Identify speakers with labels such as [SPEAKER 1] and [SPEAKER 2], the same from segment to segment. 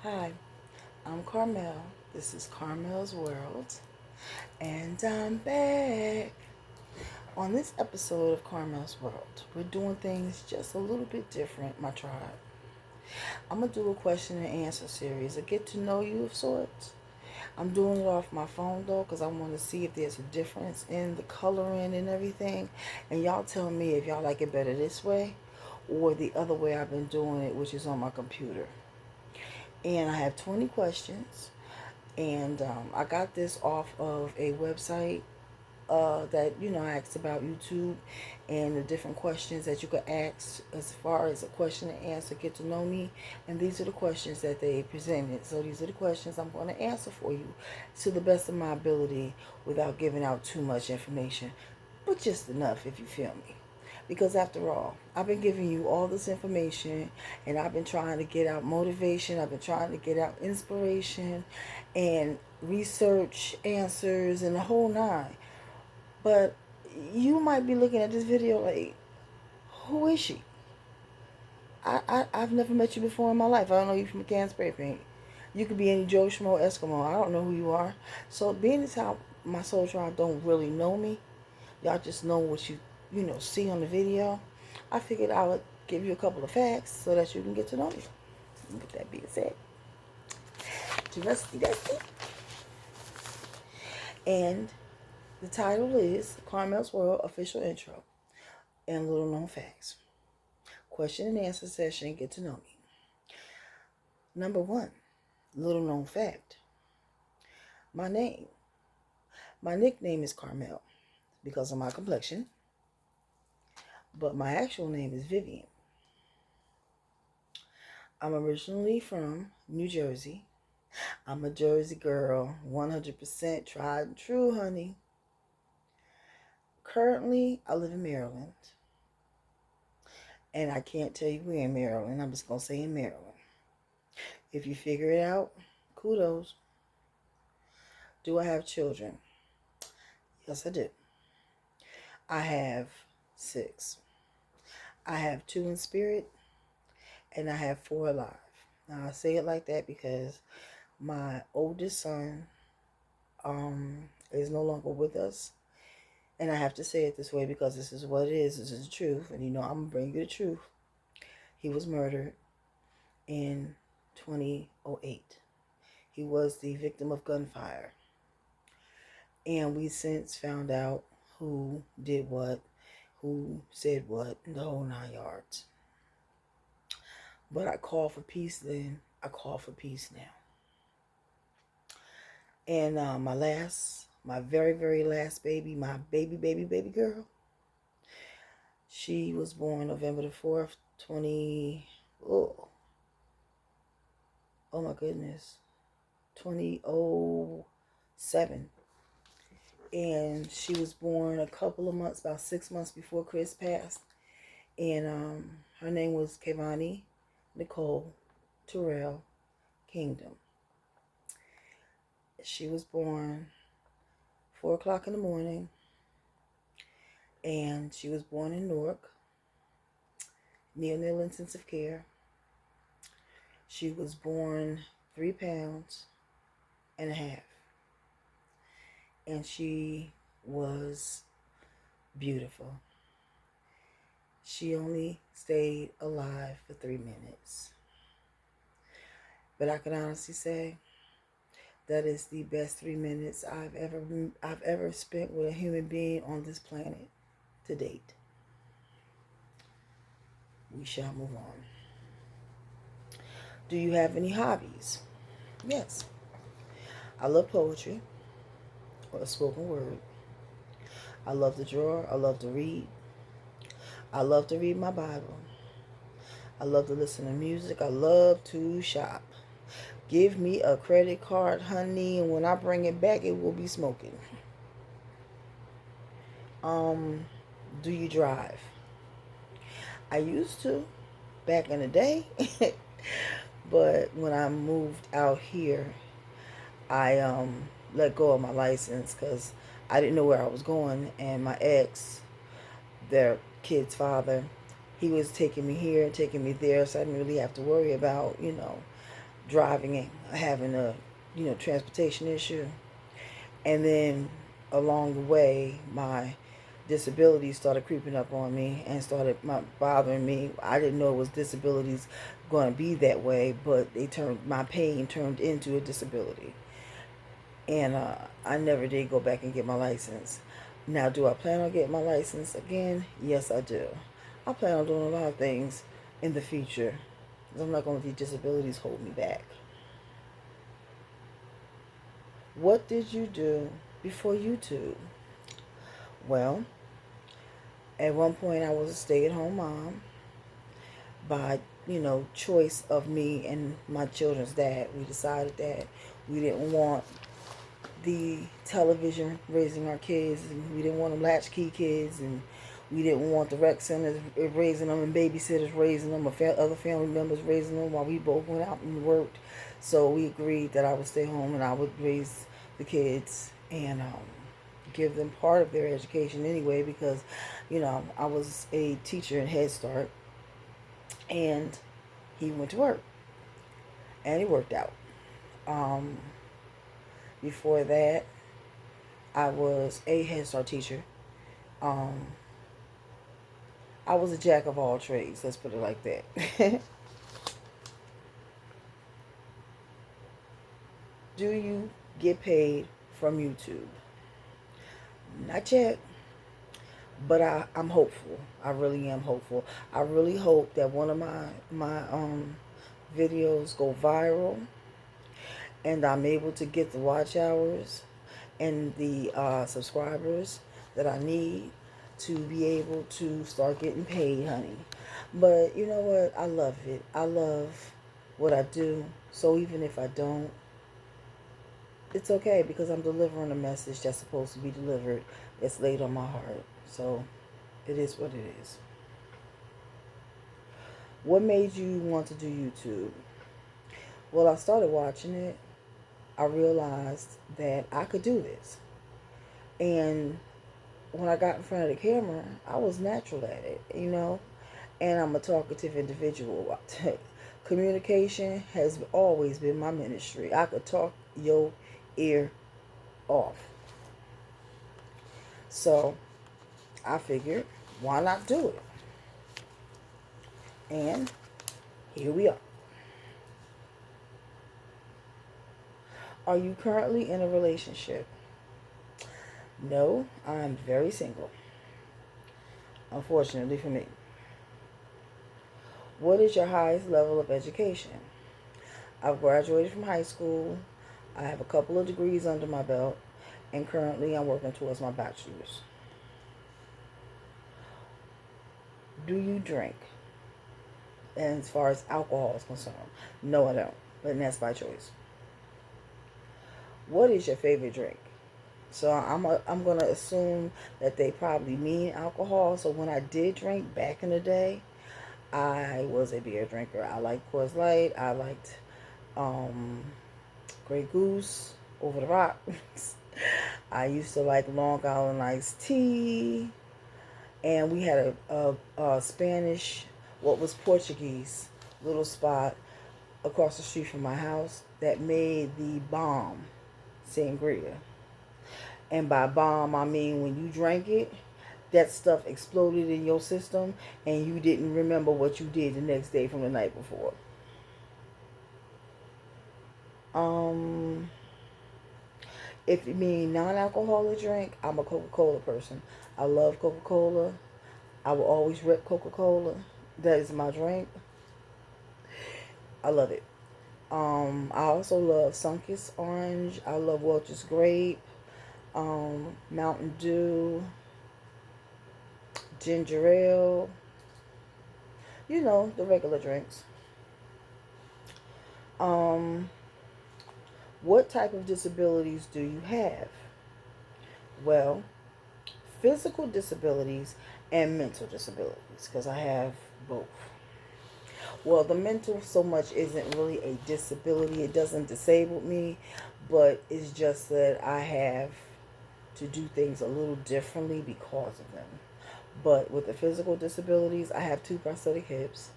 [SPEAKER 1] Hi, I'm Carmelle. This is Carmelle's World, and I'm back. On this episode of Carmelle's World, we're doing things just a little bit different, my tribe. I'm going to do a question and answer series, a get to know you of sorts. I'm doing it off my phone though, because I want to see if there's a difference in the coloring and everything. And y'all tell me if y'all like it better this way or the other way I've been doing it, which is on my computer. And I have 20 questions. And I got this off of a website that, I asked about YouTube and the different questions that you could ask as far as a question and answer, get to know me. And these are the questions that they presented. So these are the questions I'm going to answer for you to the best of my ability without giving out too much information, but just enough, if you feel me. Because after all, I've been giving you all this information and I've been trying to get out motivation. I've been trying to get out inspiration and research answers and the whole nine. But you might be looking at this video like, who is she? I've never met you before in my life. I don't know you from a can of spray paint. You could be any Joe Schmo Eskimo. I don't know who you are. So being as how my soul tribe don't really know me, y'all just know what you see on the video. I figured I would give you a couple of facts so that you can get to know me. With that being said, dusty. And the title is Carmelle's World Official Intro and Little Known Facts. Question and answer session, get to know me. Number 1, little known fact. My name. My nickname is Carmelle because of my complexion, but my actual name is Vivian. I'm originally from New Jersey. I'm a Jersey girl, 100% tried and true, honey. Currently, I live in Maryland. And I can't tell you where in Maryland. I'm just going to say in Maryland. If you figure it out, kudos. Do I have children? Yes, I do. I have 6. I have 2 in spirit, and I have 4 alive. Now, I say it like that because my oldest son is no longer with us. And I have to say it this way because this is what it is. This is the truth. And I'm going to bring you the truth. He was murdered in 2008. He was the victim of gunfire. And we since found out who did what, who said what, the whole 9 yards. But I call for peace then. I call for peace now. And my very, very last baby, my baby girl, she was born November the 4th, oh my goodness, 2007. And she was born a couple of months, about 6 months before Chris passed. And her name was Kevani Nicole Terrell Kingdom. She was born 4 o'clock in the morning, and she was born in Newark, neonatal intensive care. She was born 3 pounds and a half, and she was beautiful. She only stayed alive for 3 minutes, but I can honestly say that is the best 3 minutes I've ever spent with a human being on this planet to date. We shall move on. Do you have any hobbies? Yes. I love poetry or spoken word. I love to draw. I love to read. I love to read my Bible. I love to listen to music. I love to shop. Give me a credit card, honey, and when I bring it back, it will be smoking. Do you drive? I used to back in the day, but when I moved out here, I let go of my license because I didn't know where I was going, and my ex, their kid's father, he was taking me here and taking me there, so I didn't really have to worry about, driving and having a, transportation issue. And then along the way, my disabilities started creeping up on me and started bothering me. I didn't know it was disabilities going to be that way, but my pain turned into a disability. And I never did go back and get my license. Now, do I plan on getting my license again? Yes, I do. I plan on doing a lot of things in the future. I'm not going to let these disabilities hold me back. What did you do before YouTube? Well, at one point I was a stay-at-home mom by, choice of me and my children's dad. We decided that we didn't want the television raising our kids, and we didn't want them latchkey kids, and we didn't want the rec centers raising them and babysitters raising them, or other family members raising them while we both went out and worked. So we agreed that I would stay home and I would raise the kids and give them part of their education anyway, because I was a teacher in Head Start, and he went to work and he worked out. Before that, I was a Head Start teacher. I was a jack of all trades, let's put it like that. Do you get paid from YouTube? Not yet, but I'm hopeful. I really am hopeful. I really hope that one of my videos go viral, and I'm able to get the watch hours and the subscribers that I need to be able to start getting paid, honey. But you know what? I love it. I love what I do. So even if I don't, it's okay, because I'm delivering a message that's supposed to be delivered, that's laid on my heart. So it is what it is. What made you want to do YouTube? Well, I started watching it. I realized that I could do this. And when I got in front of the camera, I was natural at it, And I'm a talkative individual. Communication has always been my ministry. I could talk your ear off. So I figured, why not do it? And here we are. Are you currently in a relationship? No, I'm very single. Unfortunately for me. What is your highest level of education? I've graduated from high school. I have a couple of degrees under my belt, and currently I'm working towards my bachelor's. Do you drink? And as far as alcohol is concerned, no, I don't. But that's by choice. What is your favorite drink? So I'm going to assume that they probably mean alcohol. So when I did drink back in the day, I was a beer drinker. I liked Coors Light. I liked Grey Goose, Over the Rocks. I used to like Long Island iced tea. And we had a Spanish, what was Portuguese, little spot across the street from my house that made the bomb sangria. And by bomb, I mean when you drank it, that stuff exploded in your system and you didn't remember what you did the next day from the night before. If you mean non-alcoholic drink, I'm a Coca-Cola person. I love Coca-Cola. I will always rep Coca-Cola. That is my drink. I love it. I also love Sunkist Orange. I love Welch's Grape. Mountain Dew. Ginger Ale. The regular drinks. What type of disabilities do you have? Well, physical disabilities and mental disabilities, because I have both. Well, the mental so much isn't really a disability. It doesn't disable me, but it's just that I have to do things a little differently because of them. But with the physical disabilities, I have 2 prosthetic hips,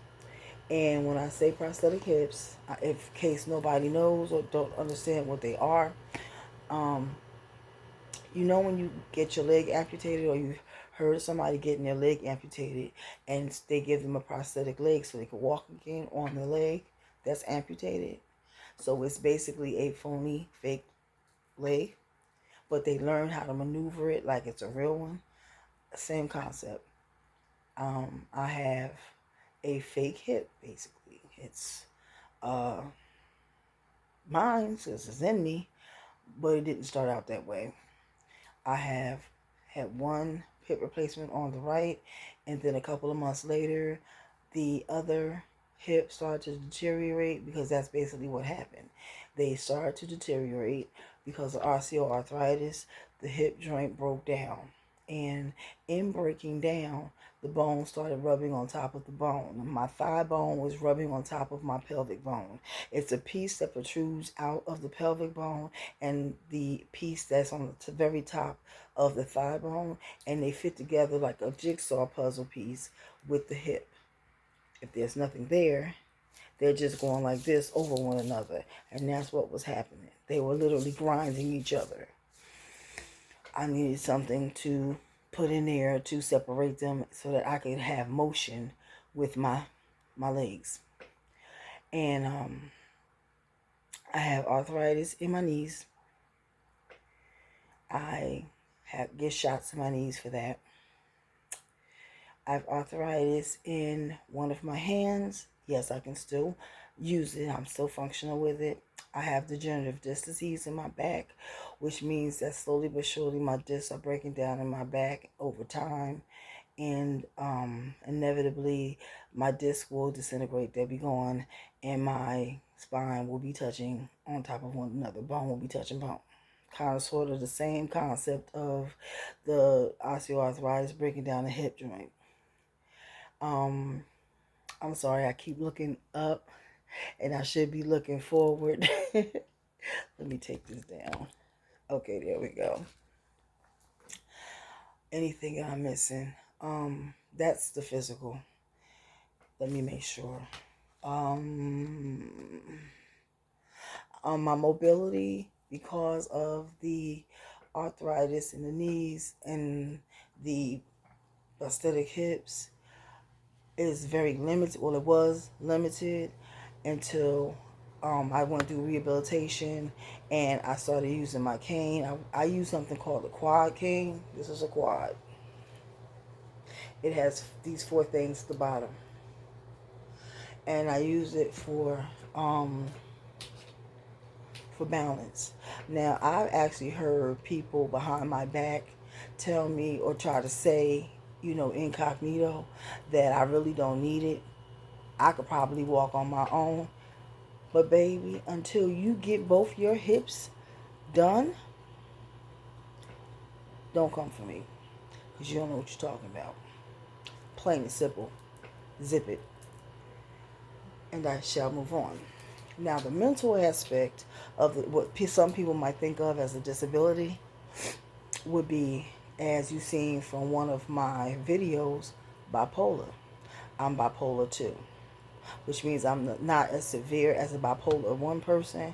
[SPEAKER 1] And when I say prosthetic hips, in case nobody knows or don't understand what they are, um, you know when you get your leg amputated, or you heard somebody getting their leg amputated and they give them a prosthetic leg so they can walk again on the leg that's amputated. So it's basically a phony fake leg, but they learn how to maneuver it like it's a real one. Same concept. I have a fake hip, basically. It's uh mine, because it's in me, but it didn't start out that way. I have had one hip replacement on the right, and then a couple of months later, the other hip started to deteriorate, because that's basically what happened. They started to deteriorate because of osteoarthritis. The hip joint broke down, and in breaking down, the bone started rubbing on top of the bone. My thigh bone was rubbing on top of my pelvic bone. It's a piece that protrudes out of the pelvic bone and the piece that's on the very top of the thigh bone, and they fit together like a jigsaw puzzle piece with the hip. If there's nothing there, they're just going like this over one another, and that's what was happening. They were literally grinding each other. I needed something to put in there to separate them so that I could have motion with my legs. And I have arthritis in my knees. I get shots in my knees for that. I have arthritis in one of my hands. Yes, I can still use it. I'm still functional with it. I have degenerative disc disease in my back, which means that slowly but surely my discs are breaking down in my back over time. And inevitably, my disc will disintegrate. They'll be gone, and my spine will be touching on top of one another. Bone will be touching bone. Kind of sort of the same concept of the osteoarthritis breaking down the hip joint. I'm sorry, I keep looking up, and I should be looking forward. Let me take this down. Okay, there we go. Anything I'm missing? That's the physical. Let me make sure. My mobility, because of the arthritis in the knees and the prosthetic hips, is very limited. Well, it was limited until I went through rehabilitation and I started using my cane. I use something called a quad cane. This is a quad. It has these 4 things at the bottom, and I use it for balance. Now, I've actually heard people behind my back tell me or try to say, incognito, that I really don't need it. I could probably walk on my own. But baby, until you get both your hips done, don't come for me, because you don't know what you're talking about. Plain and simple. Zip it. And I shall move on. Now, the mental aspect of what some people might think of as a disability would be, as you've seen from one of my videos, bipolar. I'm bipolar 2, which means I'm not as severe as a bipolar 1 person.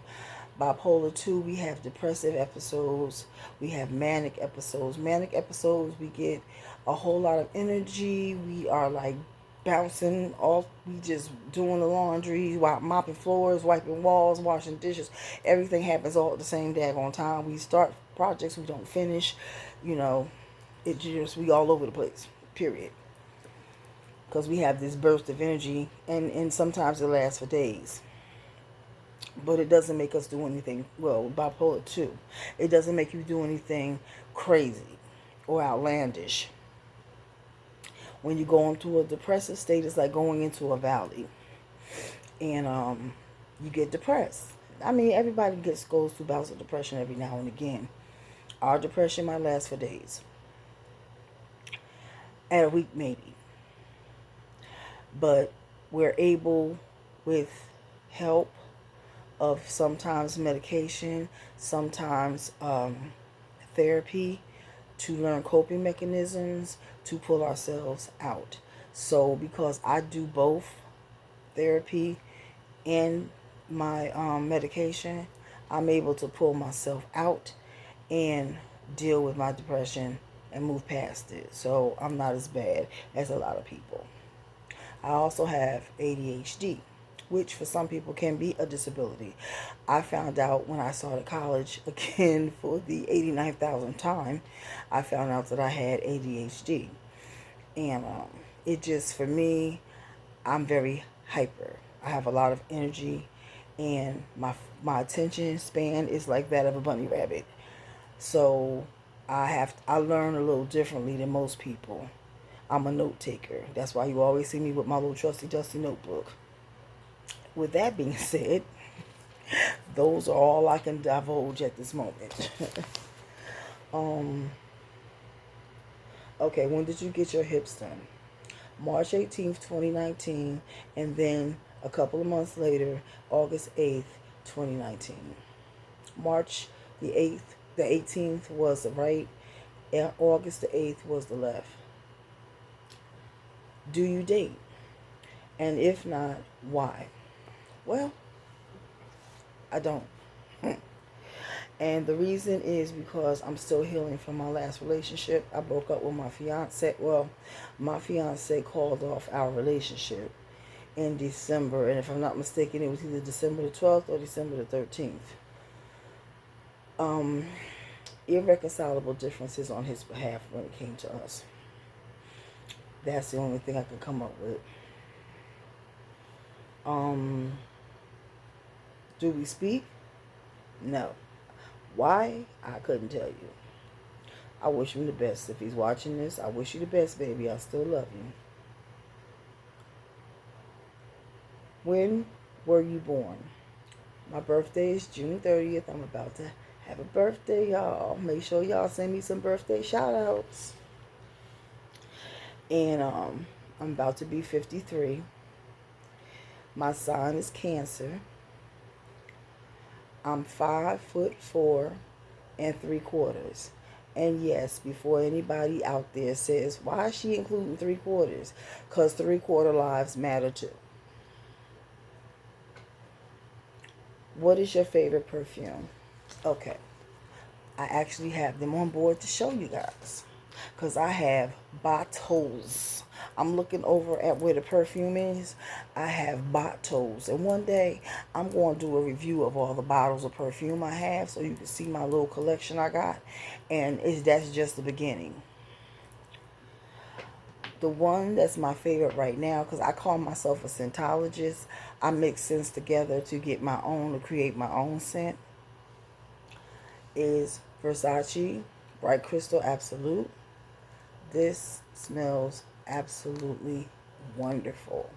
[SPEAKER 1] Bipolar 2, we have depressive episodes. We have manic episodes. Manic episodes, we get a whole lot of energy. We are like bouncing off. We just doing the laundry, mopping floors, wiping walls, washing dishes. Everything happens all at the same daggone time. We start projects, we don't finish. We all over the place, period. Because we have this burst of energy, and sometimes it lasts for days. But it doesn't make us do anything. Well, bipolar 2, it doesn't make you do anything crazy or outlandish. When you go into a depressive state, it's like going into a valley, and you get depressed. I mean, everybody goes through bouts of depression every now and again. Our depression might last for days, and a week maybe. But we're able, with help of sometimes medication, sometimes therapy, to learn coping mechanisms to pull ourselves out. So because I do both, therapy and my medication, I'm able to pull myself out and deal with my depression and move past it. So I'm not as bad as a lot of people. I also have ADHD, which for some people can be a disability. I found out when I started college again for the 89,000th time, I found out that I had ADHD. And it just, for me, I'm very hyper. I have a lot of energy, and my attention span is like that of a bunny rabbit. So I learn a little differently than most people. I'm a note taker. That's why you always see me with my little trusty dusty notebook. With that being said, those are all I can divulge at this moment. um. Okay, when did you get your hips done? March 18th, 2019, and then a couple of months later, August 8th, 2019. March the 8th, the 18th was the right, and August the 8th was the left. Do you date? And if not, why? Well, I don't. And the reason is because I'm still healing from my last relationship. I broke up with my fiance. Well, my fiance called off our relationship in December. And if I'm not mistaken, it was either December the 12th or December the 13th. Irreconcilable differences on his behalf when it came to us. That's the only thing I could come up with. Do we speak? No. Why? I couldn't tell you. I wish him the best. If he's watching this, I wish you the best, baby. I still love you. When were you born? My birthday is June 30th. I'm about to have a birthday, y'all. Make sure y'all send me some birthday shout outs. And I'm about to be 53. My sign is Cancer. I'm 5'4" and yes, before anybody out there says, why is she including 3/4? Because 3/4 lives matter too. What is your favorite perfume? Okay, I actually have them on board to show you guys. Because I have bottles. I'm looking over at where the perfume is. I have bottles. And one day, I'm going to do a review of all the bottles of perfume I have so you can see my little collection I got. And that's just the beginning. The one that's my favorite right now, because I call myself a scentologist. I mix scents together to create my own scent, is Versace Bright Crystal Absolute. This smells absolutely wonderful.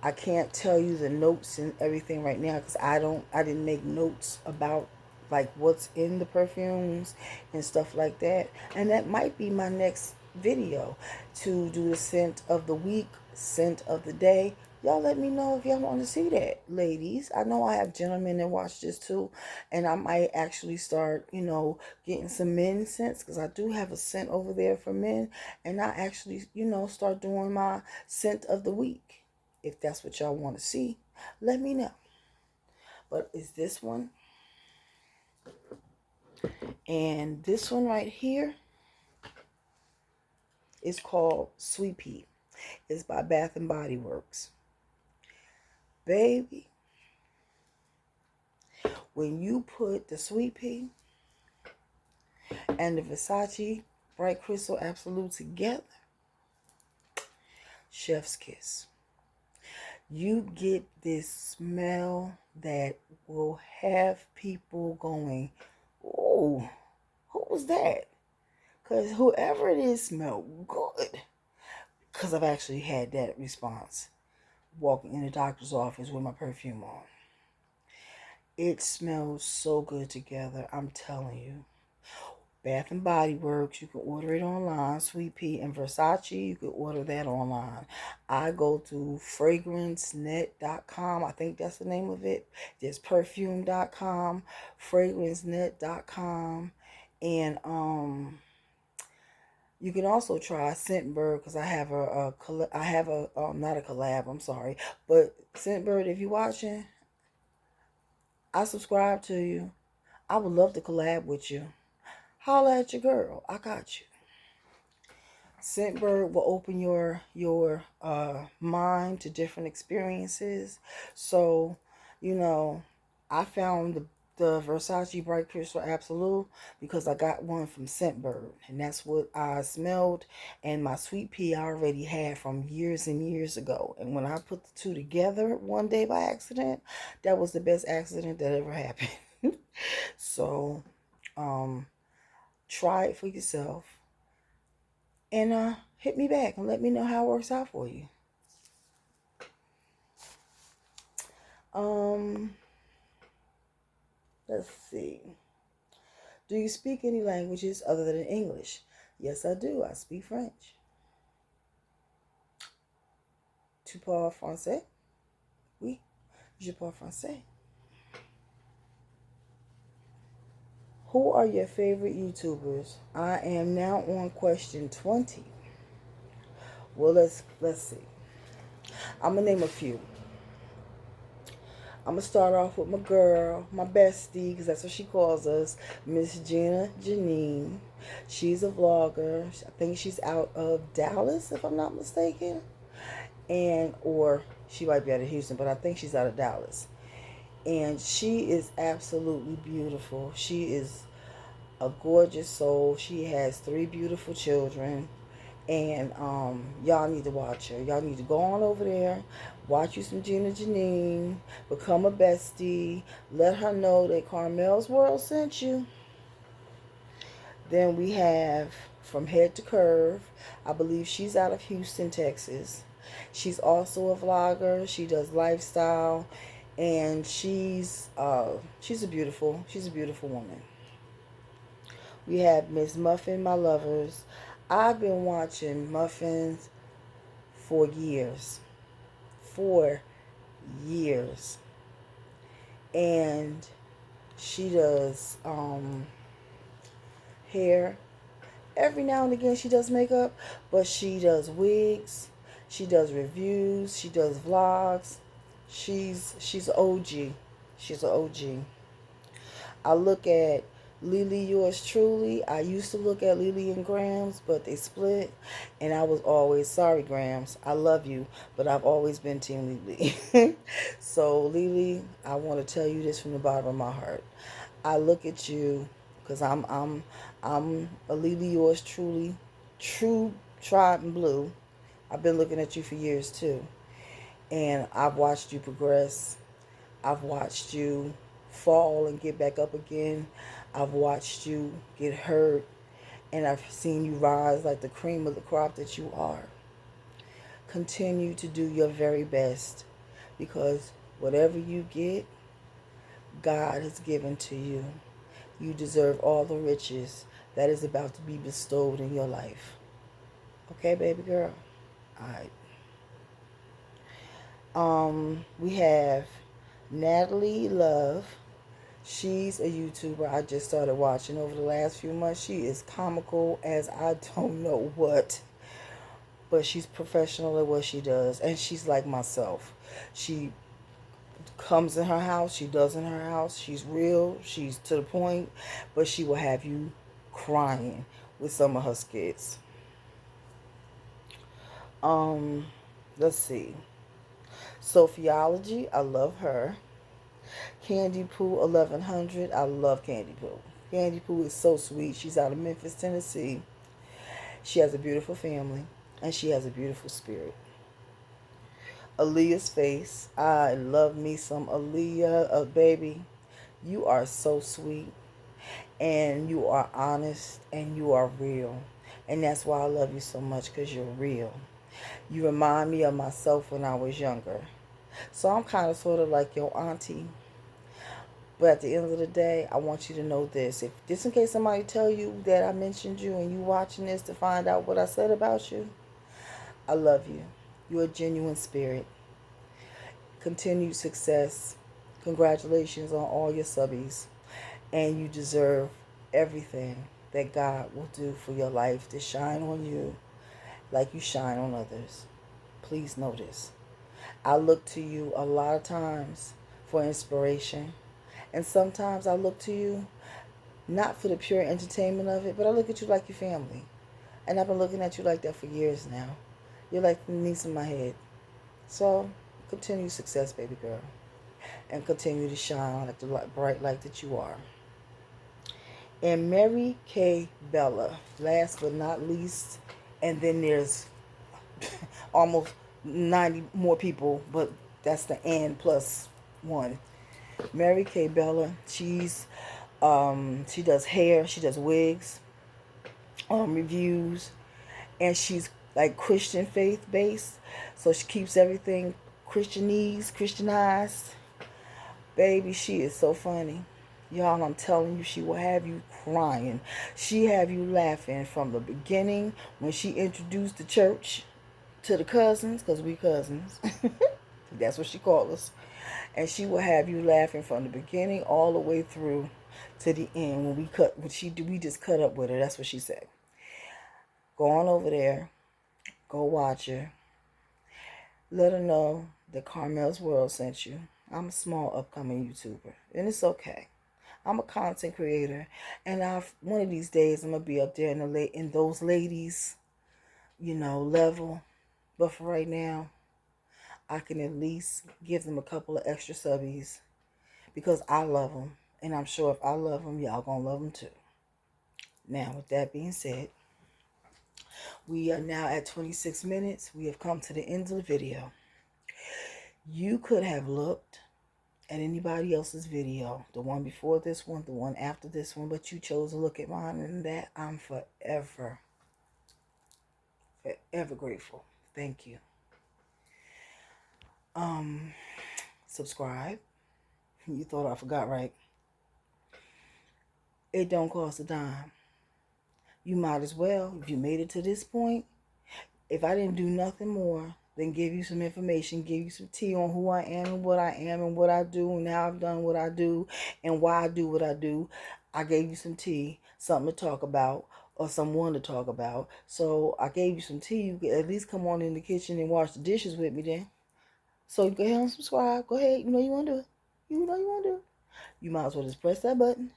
[SPEAKER 1] I can't tell you the notes and everything right now because I didn't make notes about like what's in the perfumes and stuff like that. And that might be my next video, to do the scent of the week, scent of the day. Y'all let me know if y'all want to see that, ladies. I know I have gentlemen that watch this too, and I might actually start, getting some men scents, because I do have a scent over there for men, and I actually, start doing my scent of the week. If that's what y'all want to see, let me know. But it's this one, and this one right here is called Sweet Pea. It's by Bath and Body Works. Baby, when you put the Sweet Pea and the Versace Bright Crystal Absolute together, chef's kiss. You get this smell that will have people going, oh, who was that? Because whoever it is smelled good. Because I've actually had that response walking in the doctor's office with my perfume on. It smells so good together, I'm telling you. Bath and Body Works, you can order it online. Sweet Pea and Versace, you can order that online. I go to fragrancenet.com. I think that's the name of it. There's perfume.com, fragrancenet.com, and You can also try Scentbird because I have I have a not a collab. I'm sorry, but Scentbird, if you're watching, I subscribe to you. I would love to collab with you. Holla at your girl. I got you. Scentbird will open your mind to different experiences. So, you know, I found the Versace Bright Crystal Absolute because I got one from Scentbird, and that's what I smelled. And my sweet pea I already had from years and years ago. And when I put the two together one day by accident, that was the best accident that ever happened. So, um, try it for yourself. And hit me back and let me know how it works out for you. Um, let's see. Do you speak any languages other than English? Yes, I do. I speak French. Tu parles français? Oui, je parle français. Who are your favorite YouTubers? I am now on question 20. Well, let's see. I'm gonna name a few. I'm going to start off with my girl, my bestie, because that's what she calls us, Miss Gina Janine. She's a vlogger. I think she's out of Dallas, if I'm not mistaken. Or she might be out of Houston, but I think she's out of Dallas. And she is absolutely beautiful. She is a gorgeous soul. She has 3 beautiful children. And y'all need to watch her. Y'all need to go on over there, watch you some Gina Janine, become a bestie, let her know that Carmelle's World sent you. Then we have From Head to Curve. I believe she's out of Houston, Texas. She's also a vlogger. She does lifestyle, and she's a beautiful woman. We have Miss Muffin, my lovers. I've been watching Muffins for years. For years. And she does hair. Every now and again she does makeup, but she does wigs. She does reviews. She does vlogs. She's an OG. She's an OG. I look at Lily Yours Truly. I used to look at Lily and Grams, but they split. And I was always, sorry Grams, I love you, but I've always been Team Lily. So Lily, I want to tell you this from the bottom of my heart. I look at you because I'm a Lily Yours Truly, true tried and blue. I've been looking at you for years too. And I've watched you progress. I've watched you fall and get back up again. I've watched you get hurt, and I've seen you rise like the cream of the crop that you are. Continue to do your very best, because whatever you get, God has given to you. You deserve all the riches that is about to be bestowed in your life. Okay, baby girl? All right. We have Natalie Love. She's a YouTuber I just started watching over the last few months. She is comical as I don't know what. But she's professional at what she does. And she's like myself. She comes in her house. She does in her house. She's real. She's to the point. But she will have you crying with some of her skits. Let's see. Sophiology, I love her. Candy Poo 1100, I love Candy Poo. Candy Poo is so sweet. She's out of Memphis, Tennessee. She has a beautiful family, and she has a beautiful spirit. Aaliyah's Face, I love me some Aaliyah. Baby, you are so sweet, and you are honest, and you are real. And that's why I love you so much, because you're real. You remind me of myself when I was younger. So I'm kind of sort of like your auntie. But at the end of the day, I want you to know this. If just in case somebody tell you that I mentioned you and you watching this to find out what I said about you, I love you. You're a genuine spirit. Continued success. Congratulations on all your subbies. And you deserve everything. that God will do for your life to shine on you like you shine on others. Please know this. I look to you a lot of times for inspiration. And sometimes I look to you not for the pure entertainment of it, but I look at you like your family. And I've been looking at you like that for years now. You're like the niece in my head. So, continue success, baby girl. And continue to shine like the bright light that you are. And Mary Kay Bella, last but not least, and then there's almost 90 more people, but that's the N plus one. Mary Kay Bella, she does hair, she does wigs, reviews, and she's like Christian faith based, so she keeps everything Christianized. Baby, she is so funny. Y'all, I'm telling you, she will have you crying. She have you laughing from the beginning when she introduced the church to the cousins, because we cousins. That's what she called us. And she will have you laughing from the beginning all the way through to the end. We just cut up with her. That's what she said. Go on over there. Go watch her. Let her know that Carmelle's World sent you. I'm a small upcoming YouTuber, and it's okay. I'm a content creator, and one of these days I'm gonna be up there in those ladies, level. But for right now, I can at least give them a couple of extra subbies because I love them, and I'm sure if I love them, y'all gonna love them too. Now, with that being said, we are now at 26 minutes. We have come to the end of the video. You could have looked at anybody else's video, the one before this one, the one after this one, but you chose to look at mine, and that I'm forever grateful. Thank you. Subscribe. You thought I forgot, right? It don't cost a dime. You might as well, if you made it to this point, if I didn't do nothing more than give you some information, give you some tea on who I am and what I do and how I've done what I do and why I do what I do, I gave you some tea, something to talk about or someone to talk about. So I gave you some tea. You could at least come on in the kitchen and wash the dishes with me then. So go ahead and subscribe. Go ahead. You know you want to do it. You know you want to do it. You might as well just press that button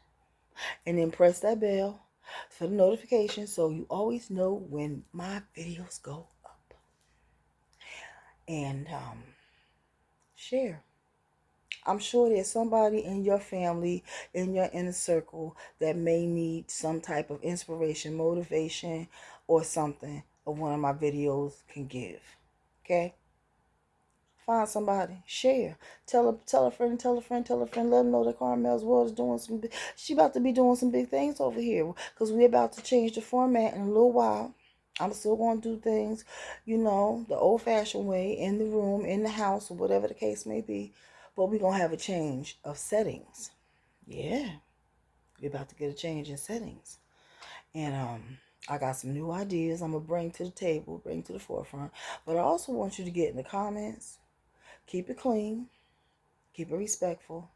[SPEAKER 1] and then press that bell for the notification so you always know when my videos go up. And share. I'm sure there's somebody in your family, in your inner circle, that may need some type of inspiration, motivation, or something of one of my videos can give. Okay? Find somebody, share, tell a friend, let them know that Carmelle's World is doing she about to be doing some big things over here, because we're about to change the format in a little while. I'm still going to do things, the old-fashioned way, in the room, in the house, or whatever the case may be, but we're going to have a change of settings. Yeah, we're about to get a change in settings, and I got some new ideas I'm going to bring to the table, bring to the forefront, but I also want you to get in the comments. Keep it clean. Keep it respectful.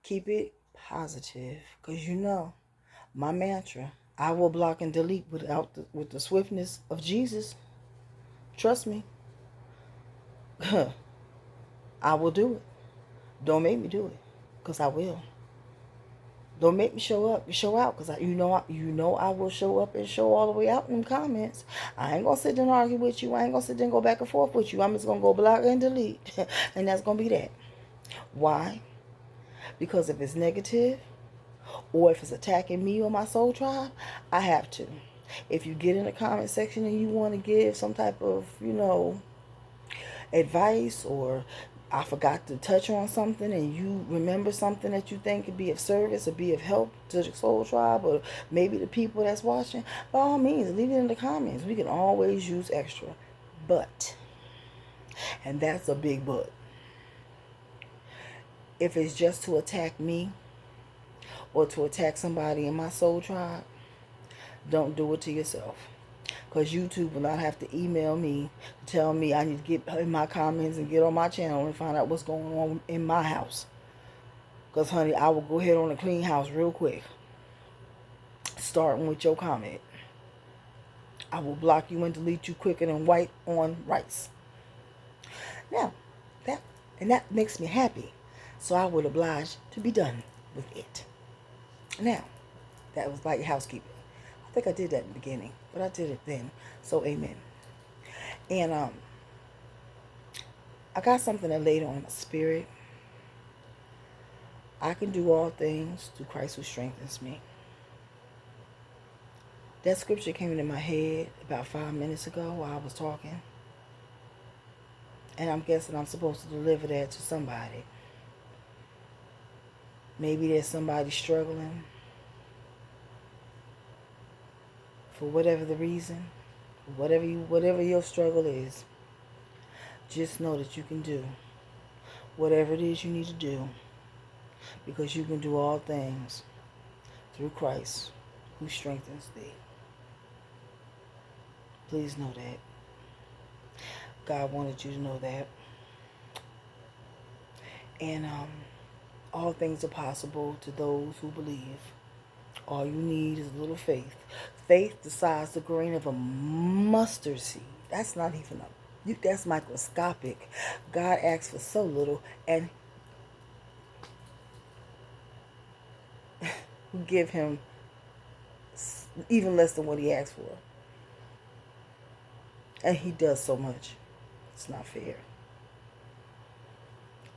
[SPEAKER 1] Keep it positive. Because my mantra, I will block and delete with the swiftness of Jesus. Trust me. I will do it. Don't make me do it. Because I will. Don't make me show out. Because I will show up and show all the way out in them comments. I ain't going to sit there and argue with you. I ain't going to sit there and go back and forth with you. I'm just going to go block and delete. And that's going to be that. Why? Because if it's negative or if it's attacking me or my soul tribe, I have to. If you get in the comment section and you want to give some type of, advice, or I forgot to touch on something and you remember something that you think could be of service or be of help to the soul tribe or maybe the people that's watching, by all means, leave it in the comments. We can always use extra. But, and that's a big but, if it's just to attack me or to attack somebody in my soul tribe, don't do it to yourself. Because YouTube will not have to email me to tell me I need to get in my comments and get on my channel and find out what's going on in my house. Because, honey, I will go ahead on a clean house real quick. starting with your comment. I will block you and delete you quicker than white on rice. Now, that makes me happy. So I would oblige to be done with it. Now, that was like housekeeping. I think I did that in the beginning, but I did it then. So amen. And I got something that laid on my spirit. I can do all things through Christ who strengthens me. That scripture came into my head about 5 minutes ago while I was talking. And I'm guessing I'm supposed to deliver that to somebody. Maybe there's somebody struggling for whatever the reason, whatever your struggle is. Just know that you can do whatever it is you need to do, because you can do all things through Christ who strengthens thee. Please know that. God wanted you to know that. And all things are possible to those who believe. All you need is a little faith. Faith the size of the grain of a mustard seed. That's not even that's microscopic. God asks for so little, and we give him even less than what he asked for. And he does so much. It's not fair.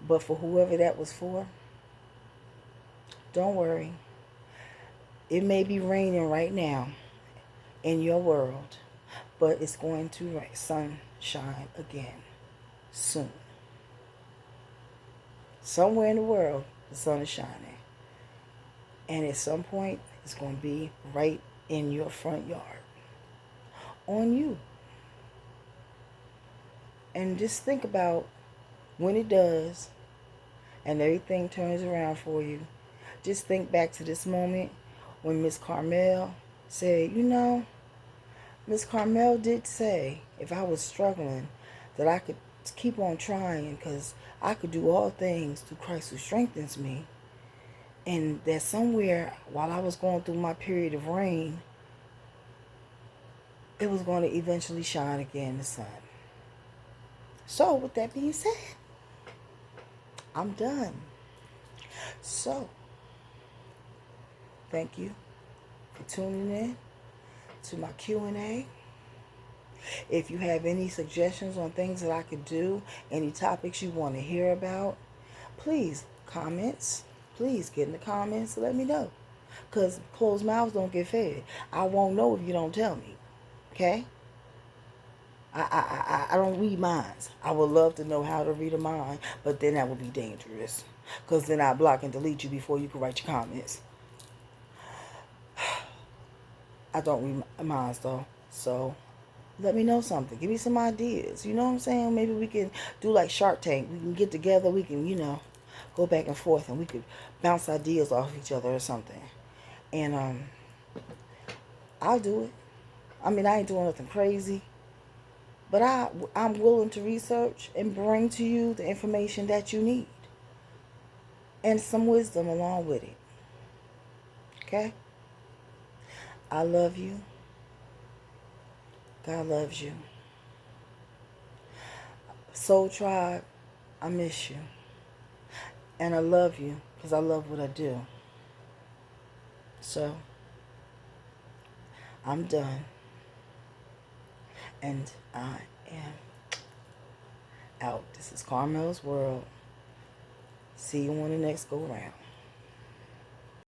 [SPEAKER 1] But for whoever that was for, don't worry. It may be raining right now in your world, but it's going to sunshine again soon. Somewhere in the world, the sun is shining. And at some point, it's going to be right in your front yard. On you. And just think about when it does and everything turns around for you. Just think back to this moment when Miss Carmelle said, Miss Carmelle did say if I was struggling that I could keep on trying because I could do all things through Christ who strengthens me. And that somewhere while I was going through my period of rain, it was going to eventually shine again, the sun. So with that being said, I'm done. So, thank you for tuning in to my Q&A. If you have any suggestions on things that I could do, any topics you want to hear about, please Please get in the comments and let me know. Because closed mouths don't get fed. I won't know if you don't tell me. Okay? I don't read minds. I would love to know how to read a mind, but then that would be dangerous. Because then I block and delete you before you can write your comments. I don't read minds though. So let me know something. Give me some ideas. You know what I'm saying? Maybe we can do like Shark Tank. We can get together. We can, go back and forth, and we could bounce ideas off each other or something. And I'll do it. I mean, I ain't doing nothing crazy. But I'm willing to research and bring to you the information that you need. And some wisdom along with it. Okay? I love you. God loves you. Soul Tribe, I miss you. And I love you because I love what I do. So, I'm done. And I am out. This is Carmelle's World. See you on the next go round.